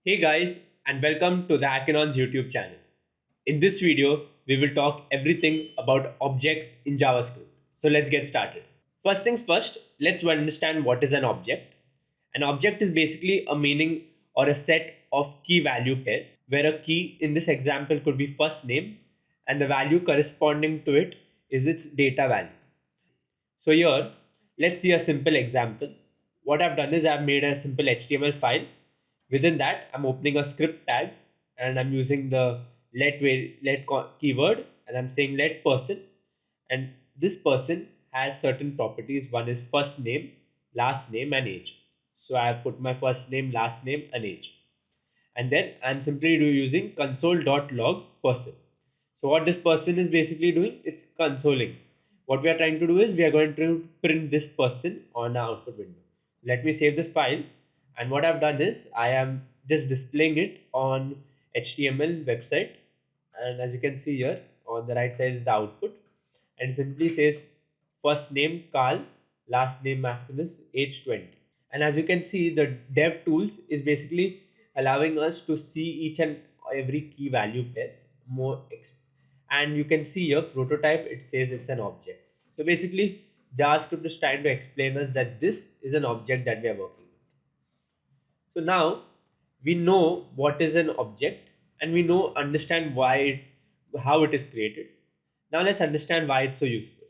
Hey guys, and welcome to the Hackinon's YouTube channel. In this video, we will talk everything about objects in JavaScript. So let's get started. First things first, let's understand what is an object. An object is basically a meaning or a set of key value pairs, where a key in this example could be first name and the value corresponding to it is its data value. So here, let's see a simple example. What I've done is I've made a simple HTML file. Within that, I'm opening a script tag and I'm using the keyword and I'm saying let person. And this person has certain properties. One is first name, last name, and age. So I have put my first name, last name, and age. And then I'm simply using console.log person. So what this person is basically doing, it's consoling. What we are trying to do is we are going to print this person on our output window. Let me save this file. And what I've done is I am just displaying it on HTML website. And as you can see here on the right side is the output. And it simply says first name Carl, last name Masculinus, age 20. And as you can see, the dev tools is basically allowing us to see each and every key value pairs and you can see here prototype, it says it's an object. So basically JavaScript is trying to explain us that this is an object that we are working with. So now we know what is an object and we know understand how it is created. Now let's understand why it's so useful.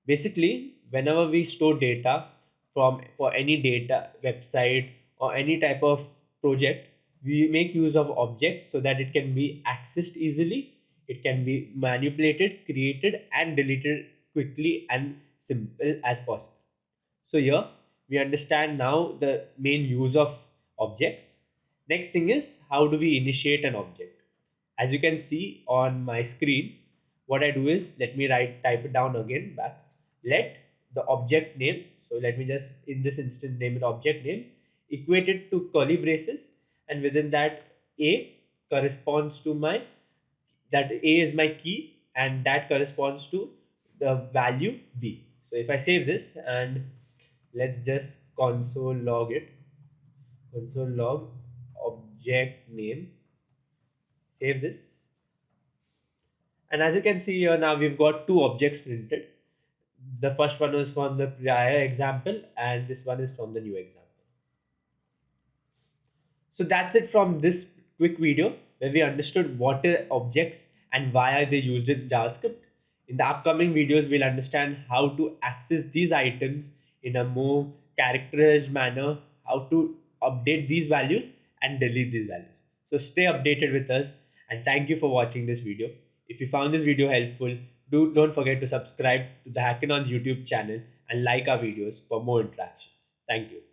Basically, whenever we store data for any data website or any type of project, we make use of objects so that it can be accessed easily, it can be manipulated, created, and deleted quickly and simple as possible. So here we understand now the main use of objects. Next thing is how do we initiate an object? As you can see on my screen, what I do is let me type it down again back. Let the object name, so let me just in this instance name it object name, equate it to curly braces, and within that a corresponds to my that a is my key and that corresponds to the value b. So if I save this and let's just console log object name, save this. And as you can see here, now we've got two objects printed. The first one was from the prior example and this one is from the new example. So that's it from this quick video where we understood what are objects and why are they used in JavaScript. In the upcoming videos, we'll understand how to access these items in a more characterized manner, how to update these values and delete these values. So stay updated with us and thank you for watching this video. If you found this video helpful, don't forget to subscribe to the Hackinon's YouTube channel and like our videos for more interactions. Thank you.